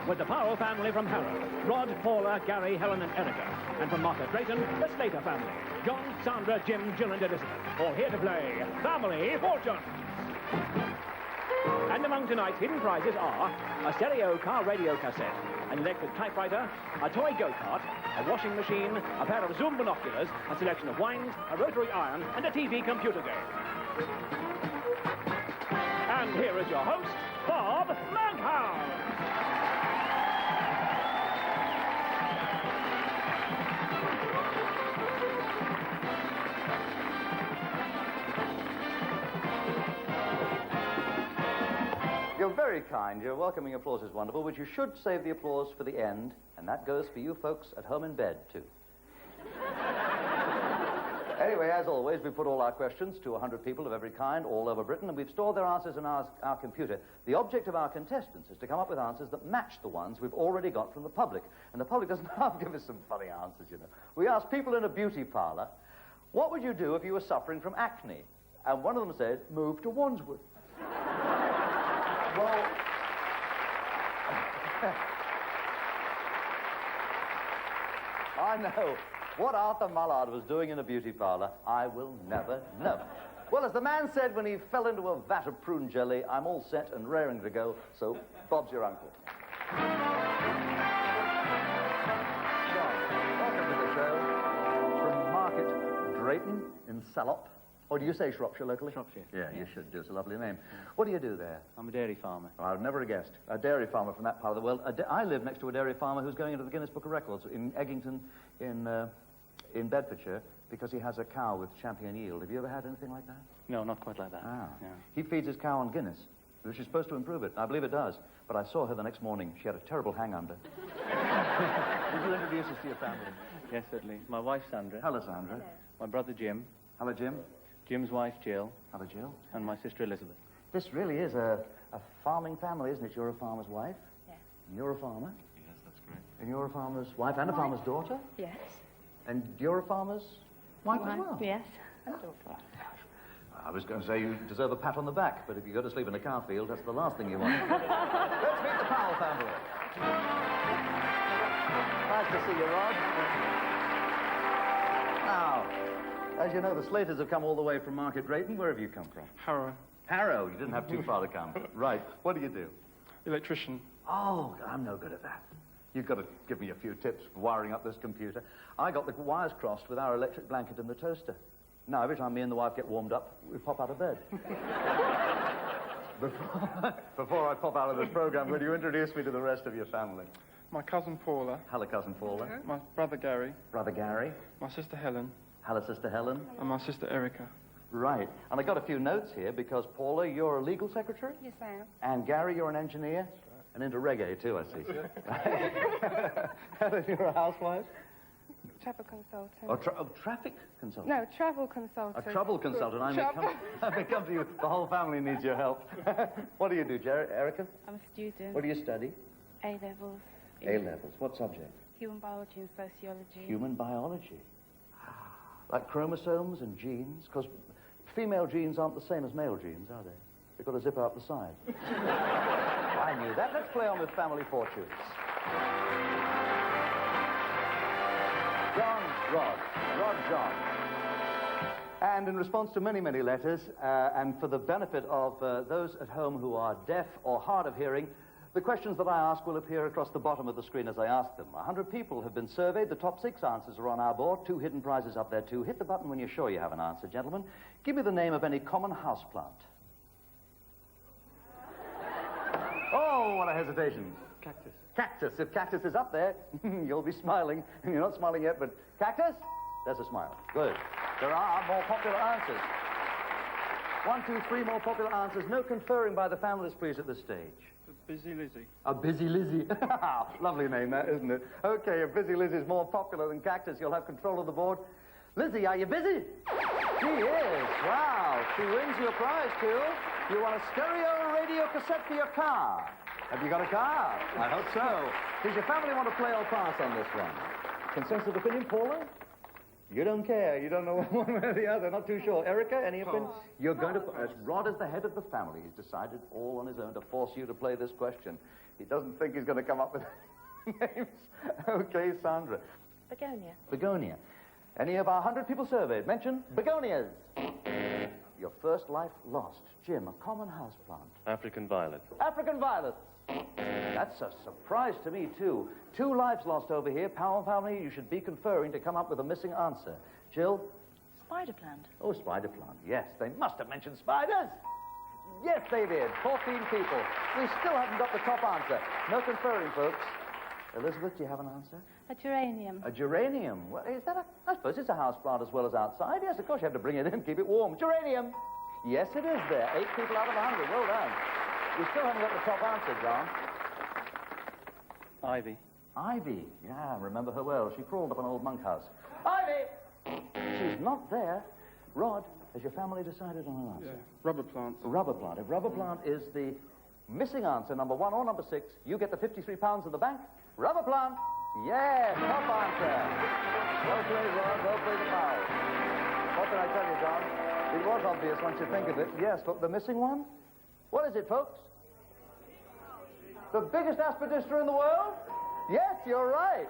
with the Powell family from Harrow, Rod, Paula, Gary, Helen and Erica. And from Martha Drayton, the Slater family, John, Sandra, Jim, Jill and Elizabeth, all here to play Family Fortunes. And among tonight's hidden prizes are a stereo car radio cassette, an electric typewriter, a toy go-kart, a washing machine, a pair of zoom binoculars, a selection of wines, a rotary iron, and a TV computer game. And here is your host, Bob Monkhouse. You're very kind. Your welcoming applause is wonderful, but you should save the applause for the end, and that goes for you folks at home in bed, too. Anyway, as always, we put all our questions to 100 people of every kind all over Britain, and we've stored their answers in our computer. The object of our contestants is to come up with answers that match the ones we've already got from the public. And the public doesn't have to give us some funny answers, you know. We asked people in a beauty parlor, what would you do if you were suffering from acne? And one of them said, move to Wandsworth. Well, I know. What Arthur Mullard was doing in a beauty parlor, I will never know. Well, as the man said when he fell into a vat of prune jelly, I'm all set and raring to go, so Bob's your uncle. John, welcome to the show from Market Drayton in Salop. Or do you say Shropshire locally? Shropshire. Yeah, you should do. It's a lovely name. What do you do there? I'm a dairy farmer. Oh, I've never guessed. A dairy farmer from that part of the world. I live next to a dairy farmer who's going into the Guinness Book of Records in Eggington in Bedfordshire because he has a cow with champion yield. Have you ever had anything like that? No, not quite like that. Ah. No. He feeds his cow on Guinness, which is supposed to improve it. I believe it does. But I saw her the next morning. She had a terrible hang-under. Would you introduce us to your family? Yes, certainly. My wife, Sandra. Hello, Sandra. My brother, Jim. Hello, Jim. Jim's wife, Jill. Hello, Jill. And my sister, Elizabeth. This really is a farming family, isn't it? You're a farmer's wife. Yes. And you're a farmer. Yes, that's correct. And you're a farmer's wife and a farmer's daughter. Yes. And you're a farmer's wife as well. Yes. And daughter. I was going to say you deserve a pat on the back, but if you go to sleep in a cow field, that's the last thing you want. Let's meet the Powell family. Nice to see you, Rod. Now, as you know, the Slaters have come all the way from Market Drayton. Where have you come from? Harrow. Harrow. You didn't have too far to come. Right. What do you do? Electrician. Oh, I'm no good at that. You've got to give me a few tips for wiring up this computer. I got the wires crossed with our electric blanket and the toaster. Now, every time me and the wife get warmed up, we pop out of bed. Before I pop out of this program, will you introduce me to the rest of your family? My cousin Paula. Hello, Cousin Paula. My brother Gary. Brother Gary. My sister Helen. Hello, Sister Helen. And my sister Erica. Right. And I got a few notes here because, Paula, you're a legal secretary? Yes, I am. And Gary, you're an engineer? And into reggae, too, I see. Helen, you're a housewife? Travel consultant. Oh, traffic consultant? No, travel consultant. A trouble consultant. I may come to you. The whole family needs your help. What do you do, Erica? I'm a student. What do you study? A-levels. A-levels. What subject? Human biology and sociology. Human biology. Like chromosomes and genes? Because female genes aren't the same as male genes, are they? They've got a zipper up the side. I knew that. Let's play on with Family Fortunes. John, Rod, John. And in response to many, many letters, and for the benefit of those at home who are deaf or hard of hearing, the questions that I ask will appear across the bottom of the screen as I ask them. 100 people have been surveyed. The top 6 answers are on our board. 2 hidden prizes up there, too. Hit the button when you're sure you have an answer, gentlemen. Give me the name of any common houseplant. Oh, what a hesitation. Cactus. Cactus. If cactus is up there, you'll be smiling. You're not smiling yet, but cactus? There's a smile. Good. There are more popular answers. 1, 2, 3 more popular answers. No conferring by the families, please, at this stage. Busy Lizzie. A Busy Lizzie. Lovely name, that, isn't it? Okay, if Busy Lizzie's more popular than cactus, you'll have control of the board. Lizzie, are you busy? She is. Wow. She wins your prize, too. You want a stereo radio cassette for your car. Have you got a car? I hope so. Does your family want to play or pass on this one? Consensus of opinion, Paula? You don't care. You don't know one way or the other. Not too sure. Erica, any opinion? You're going to... As Rod is the head of the family, he's decided all on his own to force you to play this question. He doesn't think he's going to come up with names. Okay, Sandra. Begonia. Begonia. Any of our 100 people surveyed mention begonias? Your first life lost. Jim, a common houseplant. African violet. African violets. That's a surprise to me, too. 2 lives lost over here. Powell family, you should be conferring to come up with a missing answer. Jill? Spider plant. Oh, spider plant. Yes, they must have mentioned spiders. Yes, they did. 14 people. We still haven't got the top answer. No conferring, folks. Elizabeth, do you have an answer? A geranium. A geranium. Well, is that I suppose it's a house plant as well as outside. Yes, of course you have to bring it in, keep it warm. Geranium. Yes, it is there. 8 people out of 100. Well done. We still haven't got the top answer, John. Ivy. Ivy. Yeah, I remember her well. She crawled up an old monk house. Ivy! She's not there. Rod, has your family decided on an answer? Yeah. Rubber plants. Rubber plant. If rubber plant is the missing answer, number 1 or number 6, you get the 53 pounds in the bank. Rubber plant. Yeah, top answer. Well played, Rod. Well played the foul. What can I tell you, John? It was obvious once you think of it. Yes, but the missing one? What is it, folks? The biggest aspidistra in the world? Yes, you're right.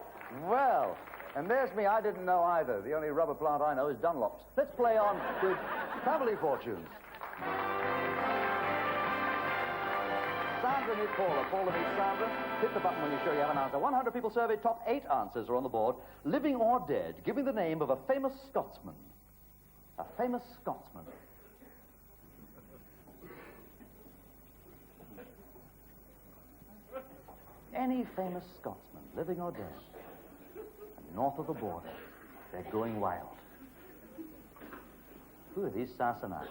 Well, and there's me. I didn't know either. The only rubber plant I know is Dunlop's. Let's play on with family fortunes. Sandra needs Paula. Paula needs Sandra. Hit the button when you're sure you have an answer. 100 people surveyed. Top 8 answers are on the board. Living or dead. Give me the name of a famous Scotsman. A famous Scotsman. Any famous Scotsman, living or dead. And north of the border, they're going wild. Who are these Sassanites?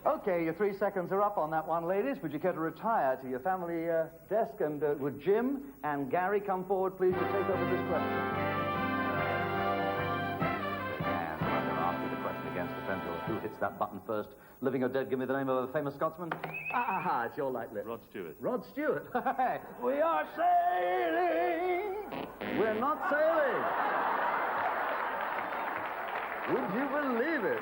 Okay, your 3 seconds are up on that one, ladies. Would you care to retire to your family desk? And would Jim and Gary come forward, please, to take over this question? And I'm going to ask you the question again. Depends on who hits that button first. Living or dead, give me the name of a famous Scotsman. Aha, it's your light lip. Rod Stewart. Rod Stewart. We are sailing. We're not sailing. Would you believe it?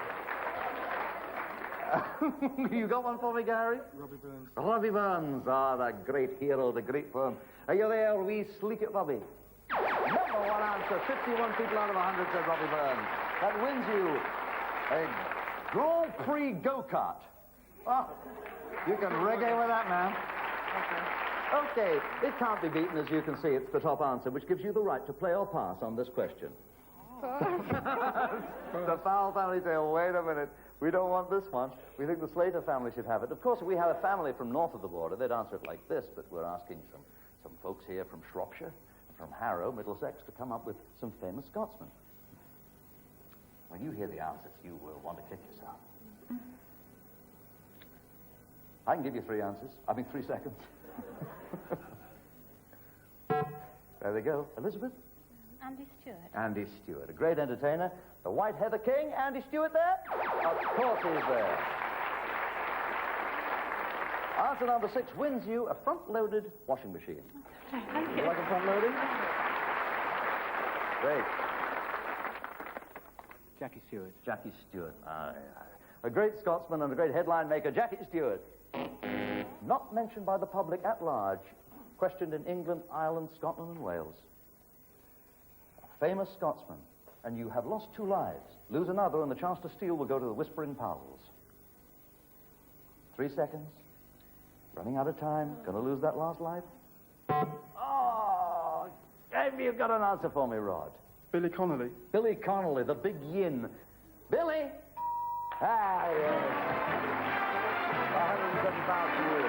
You got one for me, Gary? Robbie Burns. Robbie Burns. Ah, the great hero, the great poem. Are you there, wee sleek it, Robbie? Number 1 answer. 51 people out of 100 said Robbie Burns. That wins you a Grand Prix go-kart. Oh, you can reggae with that, man. Okay, it can't be beaten, as you can see. It's the top answer, which gives you the right to play or pass on this question. The Fowl family say, oh, wait a minute. We don't want this one. We think the Slater family should have it. Of course, if we have a family from north of the border, they'd answer it like this, but we're asking some folks here from Shropshire, from Harrow, Middlesex, to come up with some famous Scotsmen. When you hear the answers, you will want to kick yourself. I can give you 3 answers. 3 seconds. There they go. Elizabeth? Andy Stewart. Andy Stewart, a great entertainer. The White Heather King, Andy Stewart there? Of course he's there. Answer number 6 wins you a front-loaded washing machine. Thank You you. like a front-loading? Great. Jackie Stewart. Jackie Stewart. A great Scotsman and a great headline maker, Jackie Stewart. Not mentioned by the public at large. Questioned in England, Ireland, Scotland, and Wales. A famous Scotsman. And you have lost 2 lives. Lose another, and the chance to steal will go to the Whispering Powls. 3 seconds. Running out of time. Gonna lose that last life? Oh! Maybe you've got an answer for me, Rod. Billy Connolly. Billy Connolly, the big yin. Billy! Ah, yes. 107 pounds to you.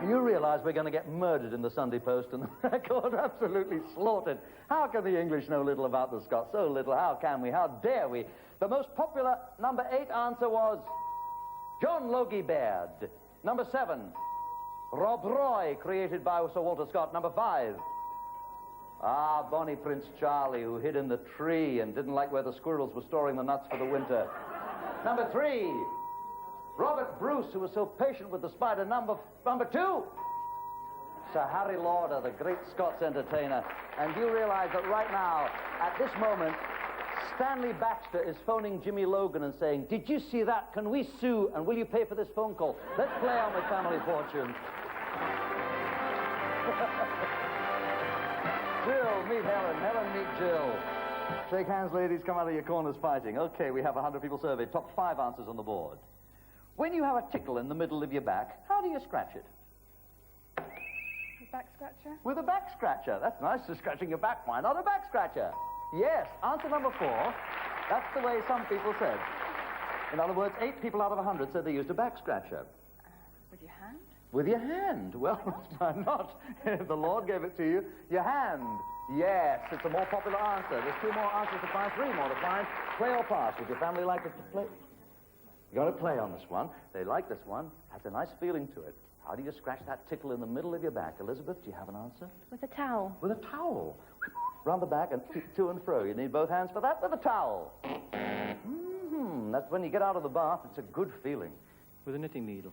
You realize we're going to get murdered in the Sunday Post and the record absolutely slaughtered. How can the English know little about the Scots? So little. How can we? How dare we? The most popular number 8 answer was John Logie Baird. Number 7, Rob Roy, created by Sir Walter Scott. Number 5, Bonnie Prince Charlie, who hid in the tree and didn't like where the squirrels were storing the nuts for the winter. Number 3, Robert Bruce, who was so patient with the spider. Number 2, Sir Harry Lauder, the great Scots entertainer. And you realize that right now, at this moment, Stanley Baxter is phoning Jimmy Logan and saying, "Did you see that? Can we sue? And will you pay for this phone call?" Let's play on with Family Fortunes. Jill, meet Helen. Helen, meet Jill. Shake hands, ladies. Come out of your corners fighting. Okay, we have 100 people surveyed. Top 5 answers on the board. When you have a tickle in the middle of your back, how do you scratch it? Back scratcher? With a back scratcher. That's nice, to scratching your back. Why not a back scratcher? Yes, answer number 4. That's the way some people said. In other words, 8 people out of 100 said they used a back scratcher. With your hand? With your hand. Well, why not? The Lord gave it to you. Your hand. Yes, it's a more popular answer. There's 2 more answers to find, 3 more to find. Play or pass? Would your family like us to play? You got to play on this one. They like this one. Has a nice feeling to it. How do you scratch that tickle in the middle of your back? Elizabeth, do you have an answer? With a towel. With a towel. Round the back and to and fro. You need both hands for that with a towel. That's when you get out of the bath. It's a good feeling. With a knitting needle.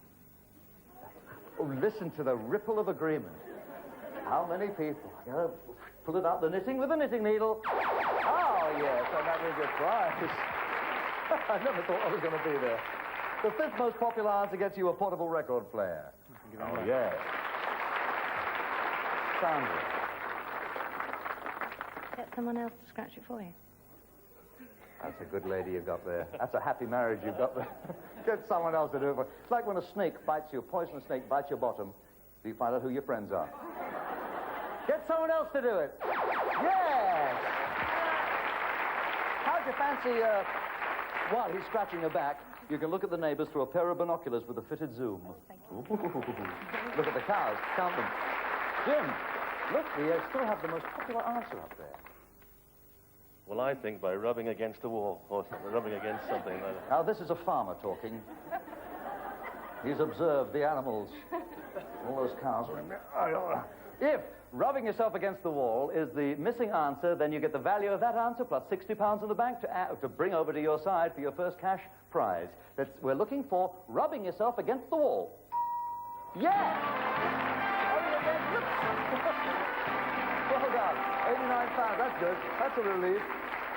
Oh, listen to the ripple of agreement. How many people? I gotta pull it out, the knitting with a knitting needle. Oh, yes, and that was your prize. I never thought I was going to be there. The 5th most popular answer gets you a portable record player. Oh, yes. Sandra. Get someone else to scratch it for you. That's a good lady you've got there. That's a happy marriage you've got there. Get someone else to do it. It's like when a snake bites you, a poisonous snake bites your bottom, so you find out who your friends are. Get someone else to do it. Yes! How'd you fancy, while he's scratching her back, you can look at the neighbors through a pair of binoculars with a fitted zoom. Look at the cows. Count them. Jim, look, we still have the most popular answer up there. Well, I think by rubbing against the wall or rubbing against something like that. Now, this is a farmer talking. He's observed the animals. All those cows. If rubbing yourself against the wall is the missing answer, then you get the value of that answer plus £60 in the bank to bring over to your side for your first cash prize. We're looking for rubbing yourself against the wall. Yes! Well done. £89. That's good. That's a relief.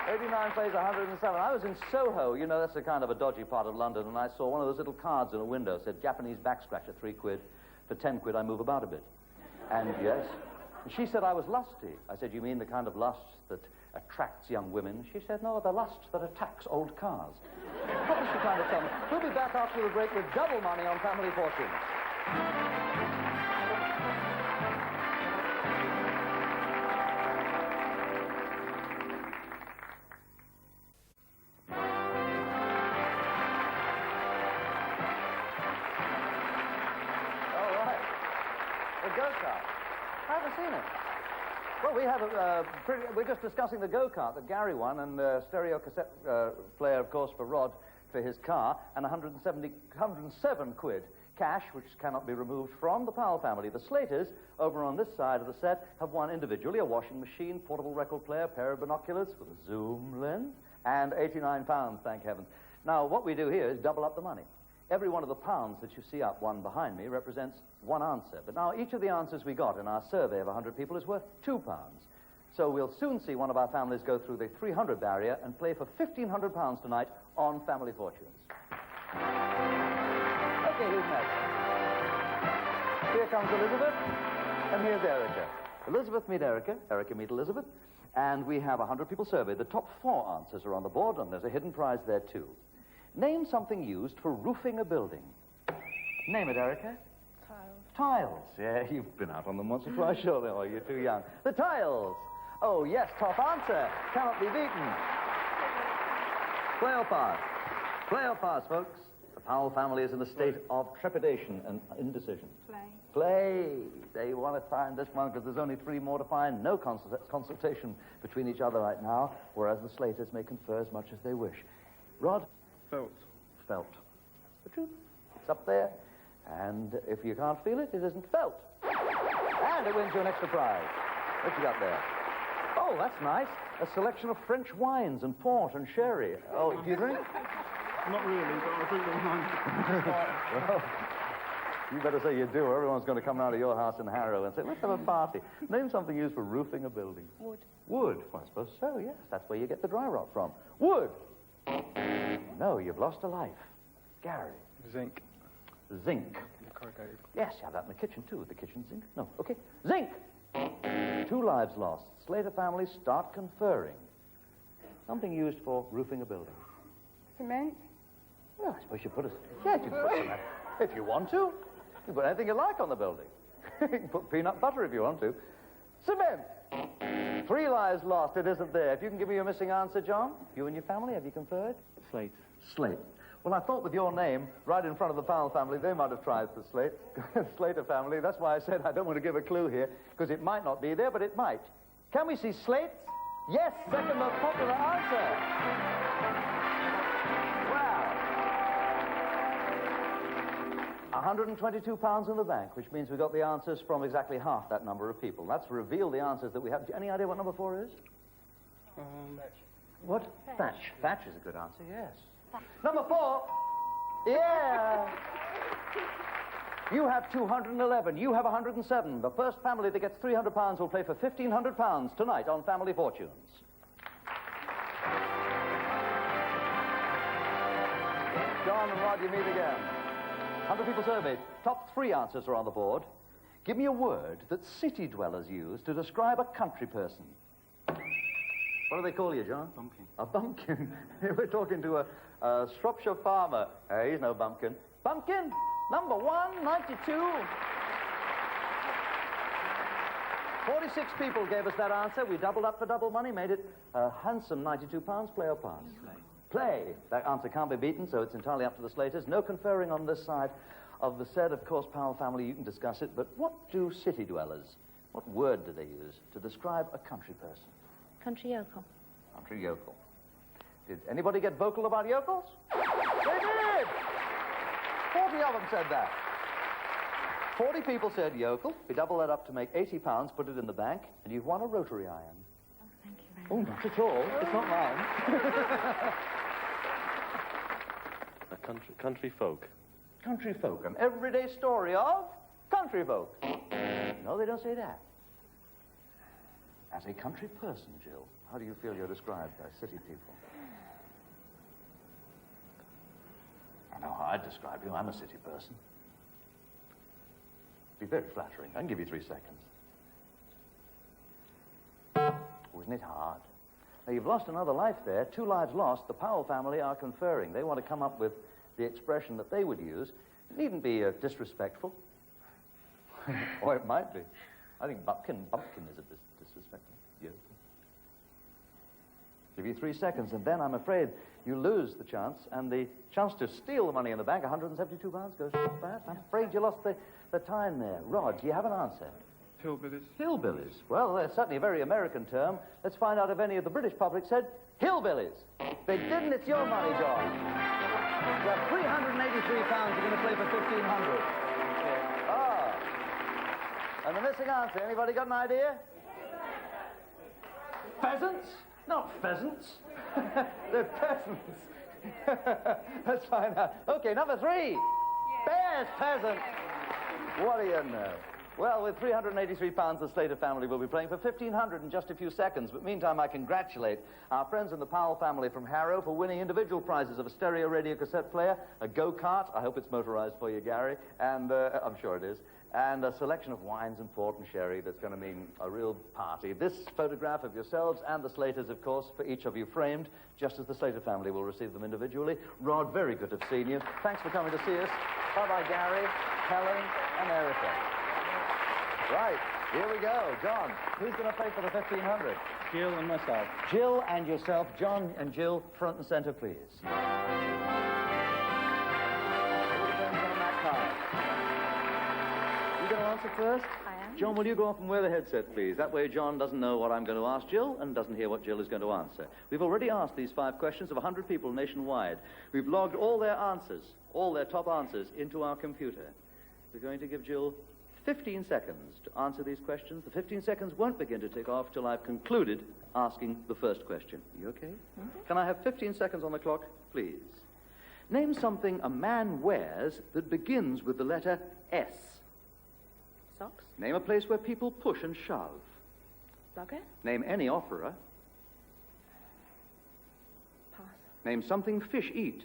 89 plays 107. I was in Soho. You know, that's a kind of a dodgy part of London, and I saw one of those little cards in a window. Said, Japanese back scratcher, £3. For 10 quid, I move about a bit. And yes. She said I was lusty. I said, you mean the kind of lust that attracts young women? She said, no, the lust that attacks old cars. What was she trying to tell me? We'll be back after the break with double money on Family Fortunes. Go-kart. I haven't seen it. Well, we have we're just discussing the go-kart that Gary won, and stereo cassette player, of course, for Rod for his car, and 107 quid cash, which cannot be removed from the Powell family. The Slaters, over on this side of the set, have won individually a washing machine, portable record player, pair of binoculars with a zoom lens, and £89, thank heavens. Now, what we do here is double up the money. Every one of the pounds that you see up, one behind me, represents one answer. But now each of the answers we got in our survey of 100 people is worth £2. So we'll soon see one of our families go through the 300 barrier and play for £1,500 tonight on Family Fortunes. Okay, who's next? Here comes Elizabeth, and here's Erica. Elizabeth meet Erica, Erica meet Elizabeth, and we have 100 people surveyed. The top 4 answers are on the board, and there's a hidden prize there, too. Name something used for roofing a building. Name it, Erica. Tiles. Tiles. Yeah, you've been out on them once or twice, surely. Oh, you're too young. The tiles. Oh, yes, top answer. Cannot be beaten. Play or pass? Play or pass, folks? The Powell family is in a state of trepidation and indecision. Play. Play. They want to find this one because there's only 3 more to find. No consultation between each other right now, whereas the Slaters may confer as much as they wish. Rod? Felt. Felt. The truth. It's up there. And if you can't feel it, it isn't felt. And it wins you an extra prize. What you got there? Oh, that's nice. A selection of French wines and port and sherry. Oh, do you drink? Not really, but I drink the wine. Well, You better say you do, or everyone's going to come round to your house in Harrow and say, let's have a party. Name something used for roofing a building. Wood. Wood. Well, I suppose so, yes. That's where you get the dry rot from. Wood. No, you've lost a life. Gary. Zinc. Zinc. Corrugated. Yes, you have that in the kitchen, too. The kitchen zinc? No. Okay. Zinc. 2 lives lost. Slater family start conferring. Something used for roofing a building. Cement. Well, I suppose you put a... Yeah, you can put cement. If you want to. You can put anything you like on the building. You can put peanut butter if you want to. Cement. 3 lives lost. It isn't there. If you can give me your missing answer, John. You and your family, have you conferred? Slate. Slate. Well, I thought with your name right in front of the Powell family, they might have tried for Slate. Slater family. That's why I said I don't want to give a clue here, because it might not be there, but it might. Can we see slates? Yes, second most popular answer. £122 in the bank, which means we got the answers from exactly half that number of people. That's revealed the answers that we have. Any idea what number 4 is? What? Thatch. Thatch is a good answer, yes. Number 4. Yeah. You have 211. You have 107. The first family that gets £300 will play for £1,500 tonight on Family Fortunes. John and Rod, you meet again. 100 people surveyed. Top 3 answers are on the board. Give me a word that city dwellers use to describe a country person. What do they call you, John? Bumpkin. A bumpkin. We're talking to a Shropshire farmer. He's no bumpkin. Bumpkin, number 1, 92. 46 people gave us that answer. We doubled up for double money, made it a handsome £92. Play or pass? Play. That answer can't be beaten, so it's entirely up to the Slaters. No conferring on this side of the said, of course, Powell family. You can discuss it. But what do city dwellers, what word do they use to describe a country person? Country yokel. Country yokel. Did anybody get vocal about yokels? They did! 40 of them said that. 40 people said yokel. We double that up to make £80, put it in the bank, and you've won a rotary iron. Oh, thank you very Oh, not at all. It's not mine. A country folk. Country folk. An everyday story of country folk. No, they don't say that. As a country person, Jill, how do you feel you're described by city people? I know how I'd describe you. I'm a city person. Be very flattering. I can give you 3 seconds. Wasn't it hard? Now, you've lost another life there. 2 lives lost. The Powell family are conferring. They want to come up with the expression that they would use. It needn't be disrespectful. Or it might be. I think bumpkin is a bit disrespectful. Yeah. Give you 3 seconds, and then I'm afraid you lose the chance, and the chance to steal the money in the bank, £172, goes to that. I'm afraid you lost the time there. Rod, do you have an answer? Hillbillies. Hillbillies. Well, that's certainly a very American term. Let's find out if any of the British public said hillbillies. They didn't. It's your money, John. You have £383. You're going to play for £1,500. Ah. And the missing answer. Anybody got an idea? Pheasants? Not pheasants. They're peasants. Let's find out. Okay, number 3. Bears, peasant. What do you know? Well, with £383, the Slater family will be playing for £1,500 in just a few seconds. But meantime, I congratulate our friends in the Powell family from Harrow for winning individual prizes of a stereo radio cassette player, a go-kart, I hope it's motorized for you, Gary, and I'm sure it is, and a selection of wines and port and sherry that's going to mean a real party. This photograph of yourselves and the Slaters, of course, for each of you framed, just as the Slater family will receive them individually. Rod, very good to have seen you. Thanks for coming to see us. Bye-bye, Gary, Helen, and Erica. Right, here we go. John, who's going to play for the £1,500? Jill and myself. Jill and yourself. John and Jill, front and center, please. You going to answer first? I am. John, will you go off and wear the headset, please? That way John doesn't know what I'm going to ask Jill and doesn't hear what Jill is going to answer. We've already asked these 5 questions of 100 people nationwide. We've logged all their answers, all their top answers, into our computer. We're going to give Jill 15 seconds to answer these questions. The 15 seconds won't begin to tick off till I've concluded asking the first question. You okay? Mm-hmm. Can I have 15 seconds on the clock, please? Name something a man wears that begins with the letter S. Socks. Name a place where people push and shove. Rugger. Name any opera. Pass. Name something fish eat.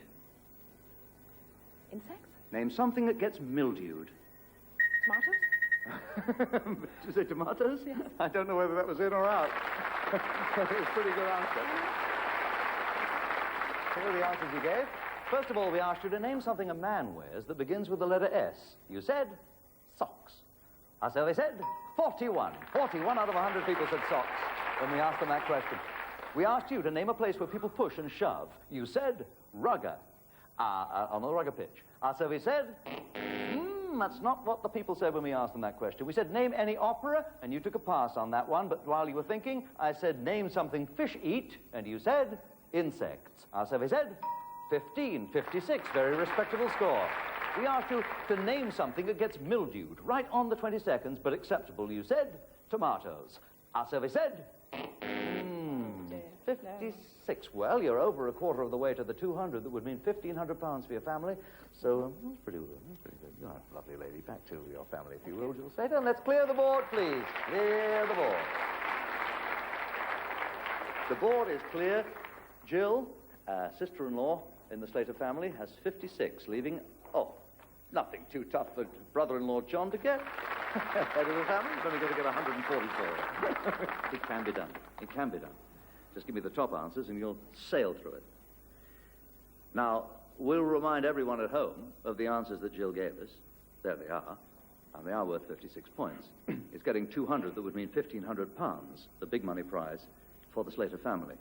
Insects. Name something that gets mildewed. Tomatoes. Did you say tomatoes? Yes. I don't know whether that was in or out. But it was a pretty good answer. Here are the answers you gave. First of all, we asked you to name something a man wears that begins with the letter S. You said socks. Our survey said 41. 41 out of 100 people said socks when we asked them that question. We asked you to name a place where people push and shove. You said rugger. On the rugger pitch. Our survey said, that's not what the people said when we asked them that question. We said, name any opera, and you took a pass on that one, but while you were thinking, I said, name something fish eat, and you said, insects. Our survey said, 15, 56, very respectable score. We asked you to name something that gets mildewed, right on the 20 seconds, but acceptable. You said, tomatoes. Our survey said, 56. Well, you're over a quarter of the way to the 200. That would mean £1,500 for your family. So, that's pretty good. That's pretty good. You're a lovely lady. Back to your family, if you will, Jill Slater. Let's clear the board, please. Clear the board. The board is clear. Jill, sister-in-law in the Slater family, has 56, leaving, nothing too tough for brother-in-law John to get. Head of the family, he's only going to get 144. It can be done. It can be done. Just give me the top answers and you'll sail through it. Now, we'll remind everyone at home of the answers that Jill gave us. There they are. And they are worth 56 points. It's getting 200. That would mean £1,500, the big money prize for the Slater family.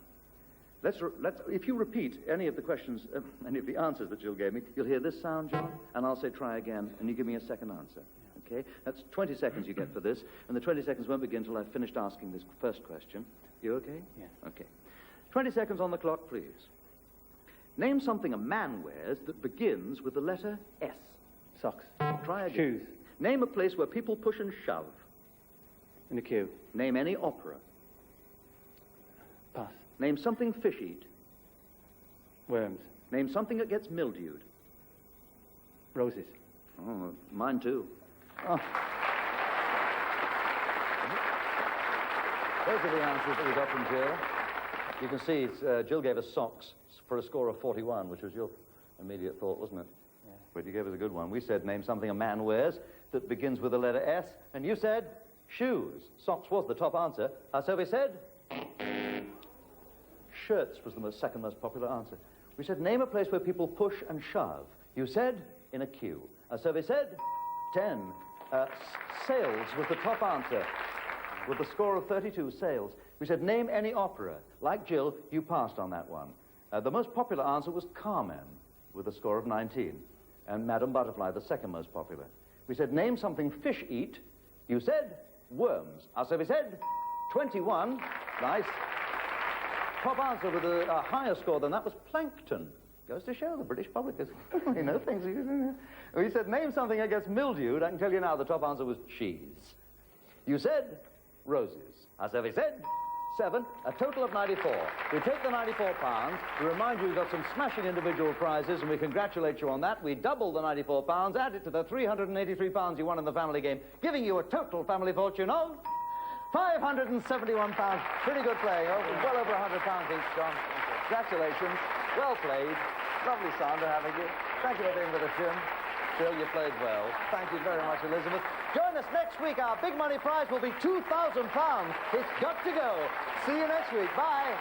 If you repeat any of the questions, any of the answers that Jill gave me, you'll hear this sound, John, and I'll say try again, and you give me a second answer. Okay? That's 20 seconds you get for this, and the 20 seconds won't begin until I've finished asking this first question. You okay? Yeah. Okay. 20 seconds on the clock, please. Name something a man wears that begins with the letter S. Socks. Try again. Shoes. Name a place where people push and shove. In the queue. Name any opera. Pass. Name something fish eat. Worms. Name something that gets mildewed. Roses. Oh, mine too. Oh. Those are the answers that we got from Jill. You can see Jill gave us socks for a score of 41, which was your immediate thought, wasn't it? Yeah. But you gave us a good one. We said name something a man wears that begins with the letter S, and you said shoes. Socks was the top answer. Our survey said shirts was the second most popular answer. We said name a place where people push and shove. You said in a queue. Our survey said 10. Sales was the top answer with a score of 32, sales. We said name any opera. Like Jill, you passed on that one. The most popular answer was Carmen with a score of 19. And Madame Butterfly, the second most popular. We said name something fish eat. You said worms. Our survey said 21. Nice. Top answer with a higher score than that was plankton. Goes to show the British public is, you know, things. We said name something that gets mildewed. I can tell you now the top answer was cheese. You said roses. Our survey said 7, a total of 94. We take the £94. We remind you we've got some smashing individual prizes, and we congratulate you on that. We double the £94, add it to the £383 you won in the family game, giving you a total family fortune of £571. Pretty good play. Well over £100 each, John. Congratulations. Well played. Lovely sound to having you. Thank you for being with us, Jim. Jill, you played well. Thank you very much, Elizabeth. Join us next week. Our big money prize will be £2,000. It's got to go. See you next week. Bye.